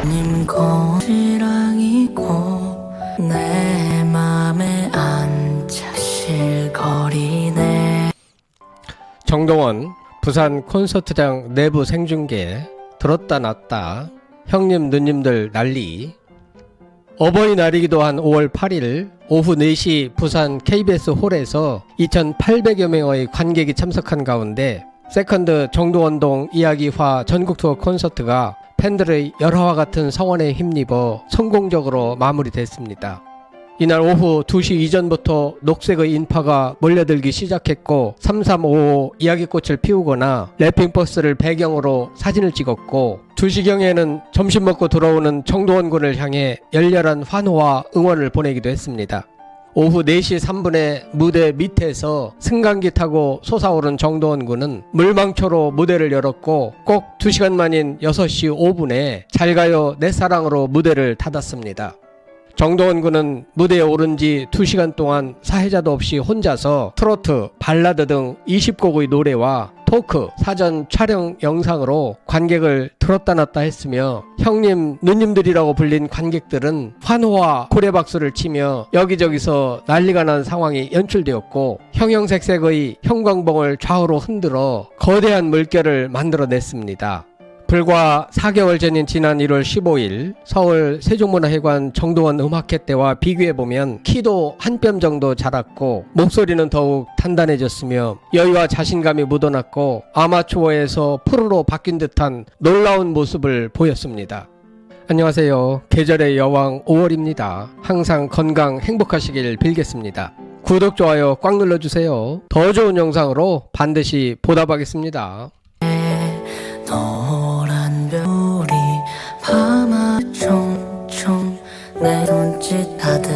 님 거지랑이고 내 맘에 안차실거리네. 정동원 부산 콘서트장 내부 생중계 들었다 놨다 형님 누님들 난리. 어버이날이기도 한 5월 8일 오후 4시 부산 KBS 홀에서 2,800여 명의 관객이 참석한 가운데 세컨드 정동원동 이야기화 전국투어 콘서트가 팬들의 열화와 같은 성원에 힘입어 성공적으로 마무리됐습니다. 이날 오후 2시 이전부터 녹색의 인파가 몰려들기 시작했고 3355 이야기꽃을 피우거나 래핑버스를 배경으로 사진을 찍었고 2시경에는 점심 먹고 들어오는 정동원 군을 향해 열렬한 환호와 응원을 보내기도 했습니다. 오후 4시 3분에 무대 밑에서 승강기 타고 솟아오른 정동원 군은 물망초로 무대를 열었고 꼭 2시간 만인 6시 5분에 잘가요 내 사랑으로 무대를 닫았습니다. 정동원 군은 무대에 오른 지 2시간 동안 사회자도 없이 혼자서 트로트, 발라드 등 20곡의 노래와 토크, 사전 촬영 영상으로 관객을 들었다 놨다 했으며 형님, 누님들이라고 불린 관객들은 환호와 고래박수를 치며 여기저기서 난리가 난 상황이 연출되었고 형형색색의 형광봉을 좌우로 흔들어 거대한 물결을 만들어냈습니다. 불과 4개월 전인 지난 1월 15일 서울 세종문화회관 정동원 음악회 때와 비교해보면 키도 한 뼘 정도 자랐고 목소리는 더욱 단단해졌으며 여유와 자신감이 묻어났고 아마추어에서 프로로 바뀐 듯한 놀라운 모습을 보였습니다. 안녕하세요. 계절의 여왕 5월입니다. 항상 건강 행복하시길 빌겠습니다. 구독, 좋아요 꽉 눌러주세요. 더 좋은 영상으로 반드시 보답하겠습니다. 노란 별이 밤아 총총 내 손짓 하듯.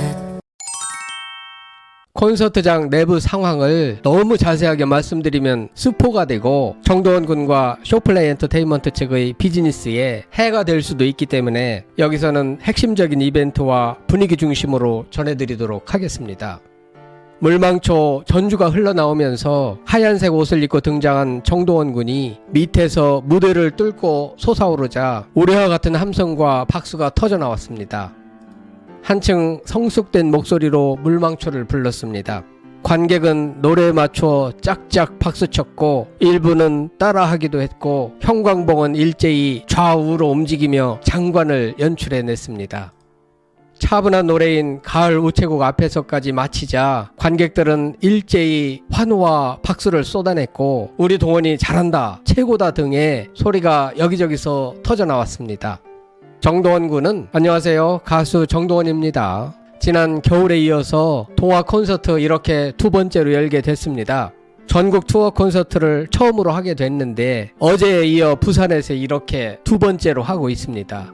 콘서트장 내부 상황을 너무 자세하게 말씀드리면 스포가 되고 정동원 군과 쇼플레이 엔터테인먼트 측의 비즈니스에 해가 될 수도 있기 때문에 여기서는 핵심적인 이벤트와 분위기 중심으로 전해드리도록 하겠습니다. 물망초 전주가 흘러나오면서 하얀색 옷을 입고 등장한 정동원 군이 밑에서 무대를 뚫고 솟아오르자 우레와 같은 함성과 박수가 터져나왔습니다. 한층 성숙된 목소리로 물망초를 불렀습니다. 관객은 노래에 맞춰 짝짝 박수쳤고 일부는 따라하기도 했고 형광봉은 일제히 좌우로 움직이며 장관을 연출해냈습니다. 차분한 노래인 가을 우체국 앞에서까지 마치자 관객들은 일제히 환호와 박수를 쏟아냈고 우리 동원이 잘한다, 최고다 등의 소리가 여기저기서 터져나왔습니다. 정동원 군은 안녕하세요, 가수 정동원입니다. 지난 겨울에 이어서 동화 콘서트 이렇게 두 번째로 열게 됐습니다. 전국 투어 콘서트를 처음으로 하게 됐는데 어제에 이어 부산에서 이렇게 두 번째로 하고 있습니다.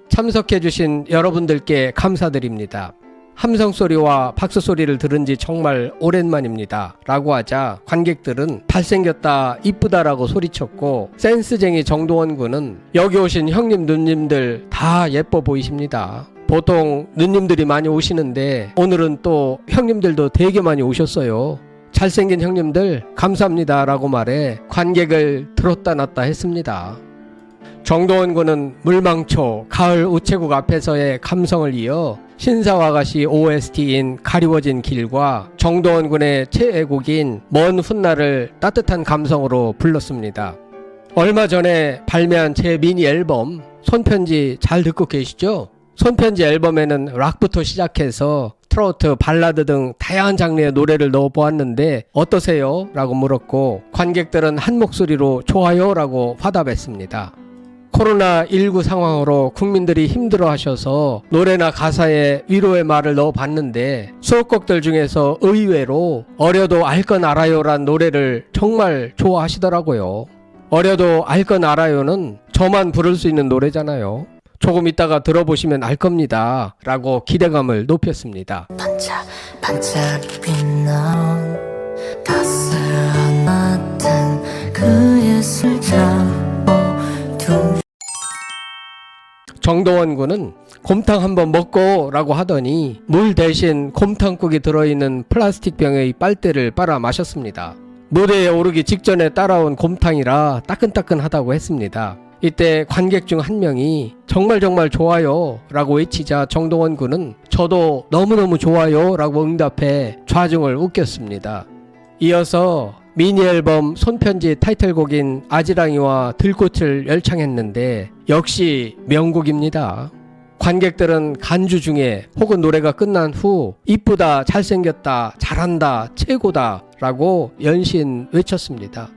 참석해주신 여러분들께 감사드립니다. 함성소리와 박수소리를 들은 지 정말 오랜만입니다 라고 하자 관객들은 잘생겼다, 이쁘다라고 소리쳤고 센스쟁이 정동원 군은 여기 오신 형님 누님들 다 예뻐 보이십니다. 보통 누님들이 많이 오시는데 오늘은 또 형님들도 되게 많이 오셨어요. 잘생긴 형님들 감사합니다 라고 말해 관객을 들었다 놨다 했습니다. 정동원 군은 물망초, 가을 우체국 앞에서의 감성을 이어 신사와가시 OST인 가리워진 길과 정동원 군의 최애곡인 먼 훗날을 따뜻한 감성으로 불렀습니다. 얼마 전에 발매한 제 미니 앨범 손편지 잘 듣고 계시죠? 손편지 앨범에는 락부터 시작해서 트로트, 발라드 등 다양한 장르의 노래를 넣어보았는데 어떠세요? 라고 물었고 관객들은 한 목소리로 좋아요 라고 화답했습니다. 코로나19 상황으로 국민들이 힘들어하셔서 노래나 가사에 위로의 말을 넣어봤는데 수록곡들 중에서 의외로 어려도 알 건 알아요 란 노래를 정말 좋아하시더라고요. 어려도 알 건 알아요는 저만 부를 수 있는 노래잖아요. 조금 이따가 들어보시면 알 겁니다 라고 기대감을 높였습니다. 반짝반짝 빛나온 따스한 같은 그의 술잔 정동원 군은 곰탕 한번 먹고 라고 하더니 물 대신 곰탕국이 들어있는 플라스틱 병의 빨대를 빨아 마셨습니다. 무대에 오르기 직전에 따라온 곰탕이라 따끈따끈하다고 했습니다. 이때 관객 중 한 명이 정말 좋아요 라고 외치자 정동원 군은 저도 너무너무 좋아요 라고 응답해 좌중을 웃겼습니다. 이어서 미니 앨범 손편지 타이틀곡인 아지랑이와 들꽃을 열창했는데 역시 명곡입니다. 관객들은 간주 중에 혹은 노래가 끝난 후 이쁘다, 잘생겼다, 잘한다, 최고다 라고 연신 외쳤습니다.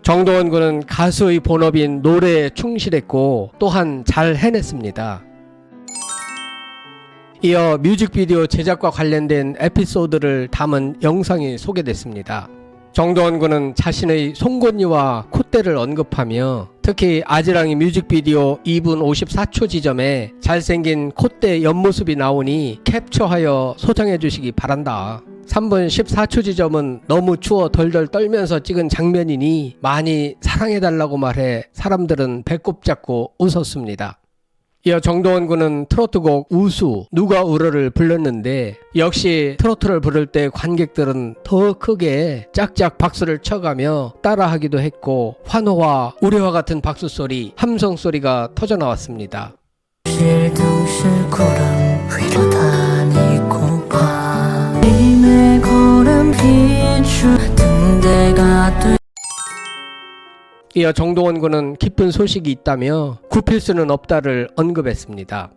정동원 군은 가수의 본업인 노래에 충실했고 또한 잘 해냈습니다. 이어 뮤직비디오 제작과 관련된 에피소드를 담은 영상이 소개됐습니다. 정동원 군은 자신의 송곳니와 콧대를 언급하며 특히 아지랑이 뮤직비디오 2분 54초 지점에 잘생긴 콧대 옆모습이 나오니 캡처하여 소장해 주시기 바란다. 3분 14초 지점은 너무 추워 덜덜 떨면서 찍은 장면이니 많이 사랑해달라고 말해 사람들은 배꼽 잡고 웃었습니다. 이어 정동원 군은 트로트곡 우수 누가 울어를 불렀는데 역시 트로트를 부를 때 관객들은 더 크게 짝짝 박수를 쳐가며 따라하기도 했고 환호와 우려와 같은 박수 소리, 함성 소리가 터져 나왔습니다. 실둥실 구름 위로 다니고 밤의 걸음 비추 등대가 이어 정동원 군은 기쁜 소식이 있다며 굽힐 수는 없다를 언급했습니다.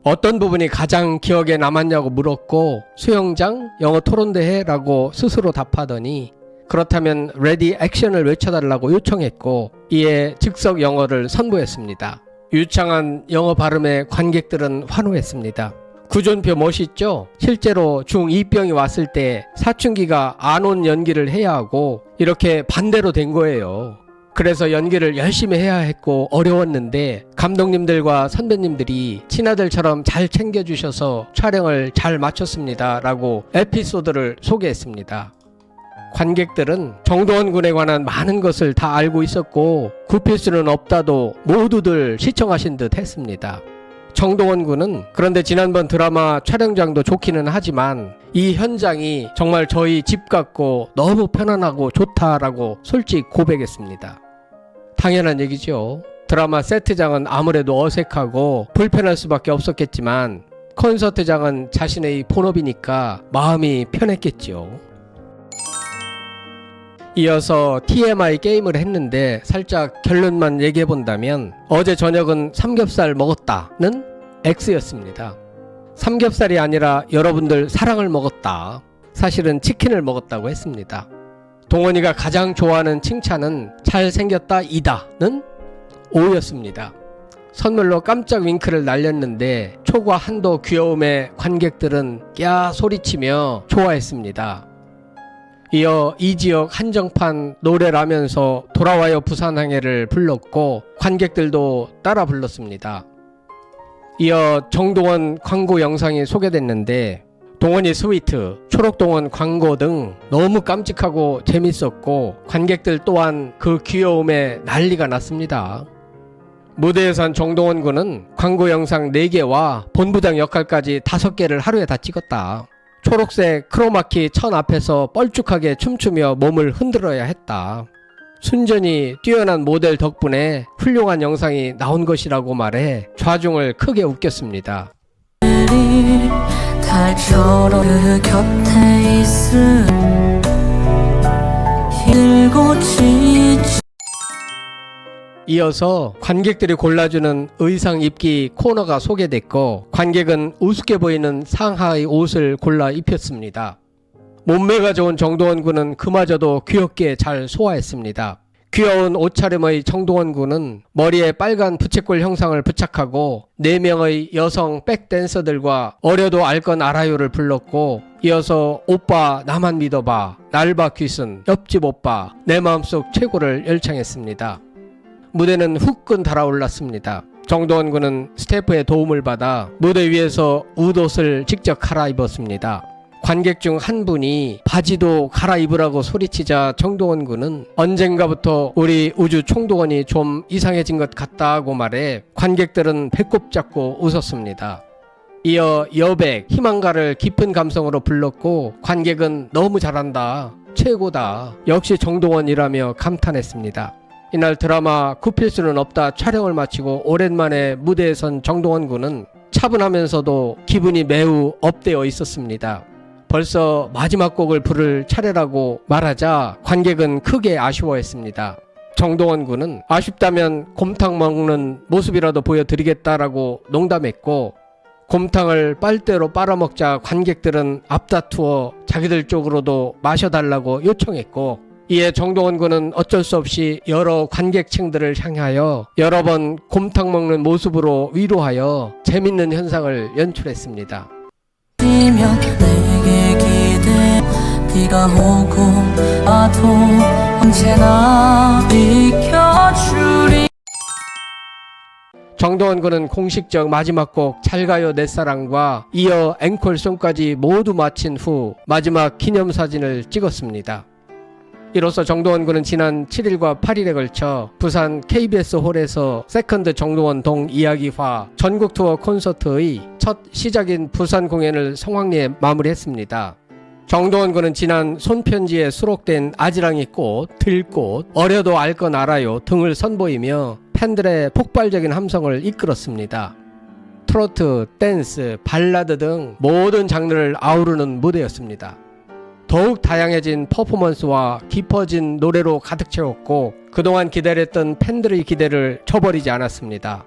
어떤 부분이 가장 기억에 남았냐고 물었고 수영장, 영어 토론대회라고 스스로 답하더니 그렇다면 레디 액션을 외쳐달라고 요청했고 이에 즉석 영어를 선보였습니다. 유창한 영어 발음에 관객들은 환호했습니다. 구존표 멋있죠? 실제로 중2병이 왔을 때 사춘기가 안 온 연기를 해야 하고 이렇게 반대로 된 거예요. 그래서 연기를 열심히 해야 했고 어려웠는데 감독님들과 선배님들이 친아들처럼 잘 챙겨주셔서 촬영을 잘 마쳤습니다 라고 에피소드를 소개했습니다. 관객들은 정동원 군에 관한 많은 것을 다 알고 있었고 굽힐 수는 없다도 모두들 시청하신 듯 했습니다. 정동원 군은 그런데 지난번 드라마 촬영장도 좋기는 하지만 이 현장이 정말 저희 집 같고 너무 편안하고 좋다라고 솔직히 고백했습니다. 당연한 얘기죠. 드라마 세트장은 아무래도 어색하고 불편할 수밖에 없었겠지만 콘서트장은 자신의 본업이니까 마음이 편했겠죠. 이어서 TMI 게임을 했는데 살짝 결론만 얘기해 본다면 어제 저녁은 삼겹살 먹었다는 X였습니다. 삼겹살이 아니라 여러분들 사랑을 먹었다. 사실은 치킨을 먹었다고 했습니다. 동원이가 가장 좋아하는 칭찬은 잘생겼다 이다는 O였습니다. 선물로 깜짝 윙크를 날렸는데 초과 한도 귀여움에 관객들은 꺄 소리치며 좋아했습니다. 이어 이지역 한정판 노래라면서 돌아와요 부산항해를 불렀고 관객들도 따라 불렀습니다. 이어 정동원 광고 영상이 소개됐는데 동원이 스위트, 초록동원 광고 등 너무 깜찍하고 재밌었고 관객들 또한 그 귀여움에 난리가 났습니다. 무대에선 정동원 군은 광고 영상 4개와 본부장 역할까지 5개를 하루에 다 찍었다. 초록색 크로마키 천 앞에서 뻘쭉하게 춤추며 몸을 흔들어야 했다. 순전히 뛰어난 모델 덕분에 훌륭한 영상이 나온 것이라고 말해 좌중을 크게 웃겼습니다. 달처럼 그 곁에 있음 힘들고 지치 이어서 관객들이 골라주는 의상 입기 코너가 소개됐고 관객은 우습게 보이는 상하의 옷을 골라 입혔습니다. 몸매가 좋은 정동원 군은 그마저도 귀엽게 잘 소화했습니다. 귀여운 옷차림의 정동원 군은 머리에 빨간 부채꼴 형상을 부착하고 4명의 여성 백댄서들과 어려도 알 건 알아요를 불렀고 이어서 오빠 나만 믿어봐, 날봐 귀순, 옆집 오빠, 내 마음속 최고를 열창했습니다. 무대는 후끈 달아올랐습니다. 정동원 군은 스태프의 도움을 받아 무대 위에서 웃옷을 직접 갈아입었습니다. 관객 중 한 분이 바지도 갈아입으라고 소리치자 정동원 군은 언젠가부터 우리 우주 총동원이 좀 이상해진 것 같다고 말해 관객들은 배꼽 잡고 웃었습니다. 이어 여백, 희망가를 깊은 감성으로 불렀고 관객은 너무 잘한다, 최고다, 역시 정동원이라며 감탄했습니다. 이날 드라마 굽힐 수는 없다 촬영을 마치고 오랜만에 무대에 선 정동원 군은 차분하면서도 기분이 매우 업되어 있었습니다. 벌써 마지막 곡을 부를 차례라고 말하자 관객은 크게 아쉬워했습니다. 정동원 군은 아쉽다면 곰탕 먹는 모습이라도 보여드리겠다라고 농담했고, 곰탕을 빨대로 빨아먹자 관객들은 앞다투어 자기들 쪽으로도 마셔달라고 요청했고, 이에 정동원 군은 어쩔 수 없이 여러 관객층들을 향하여 여러 번 곰탕 먹는 모습으로 위로하여 재밌는 현상을 연출했습니다. 뛰면 내게 기대 비가 오고 와도 언제나 비켜주리. 정동원 군은 공식적 마지막 곡 잘가요 내 사랑과 이어 앵콜송까지 모두 마친 후 마지막 기념사진을 찍었습니다. 이로써 정동원 군은 지난 7일과 8일에 걸쳐 부산 KBS 홀에서 세컨드 정동원 동 이야기화 전국 투어 콘서트의 첫 시작인 부산 공연을 성황리에 마무리했습니다. 정동원 군은 지난 손편지에 수록된 아지랑이 꽃, 들꽃, 어려도 알 건 알아요 등을 선보이며 팬들의 폭발적인 함성을 이끌었습니다. 트로트, 댄스, 발라드 등 모든 장르를 아우르는 무대였습니다. 더욱 다양해진 퍼포먼스와 깊어진 노래로 가득 채웠고 그동안 기다렸던 팬들의 기대를 저버리지 않았습니다.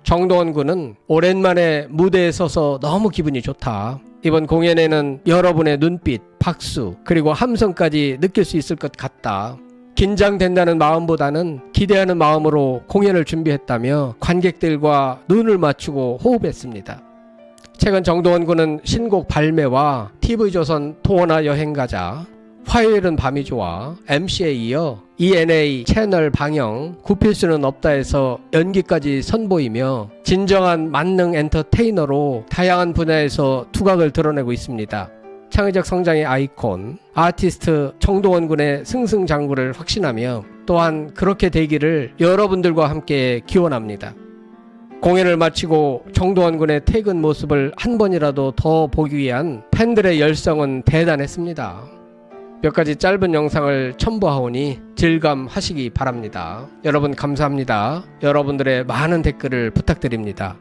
정동원 군은 오랜만에 무대에 서서 너무 기분이 좋다. 이번 공연에는 여러분의 눈빛, 박수, 그리고 함성까지 느낄 수 있을 것 같다. 긴장된다는 마음보다는 기대하는 마음으로 공연을 준비했다며 관객들과 눈을 맞추고 호흡했습니다. 최근 정동원 군은 신곡 발매와 TV조선 통원아 여행가자, 화요일은 밤이 좋아, MC에 이어 ENA 채널 방영, 굽힐 수는 없다에서 연기까지 선보이며 진정한 만능 엔터테이너로 다양한 분야에서 두각을 드러내고 있습니다. 창의적 성장의 아이콘, 아티스트 정동원 군의 승승장구를 확신하며 또한 그렇게 되기를 여러분들과 함께 기원합니다. 공연을 마치고 정동원 군의 퇴근 모습을 한 번이라도 더 보기 위한 팬들의 열성은 대단했습니다. 몇 가지 짧은 영상을 첨부하오니 즐감하시기 바랍니다. 여러분 감사합니다. 여러분들의 많은 댓글을 부탁드립니다.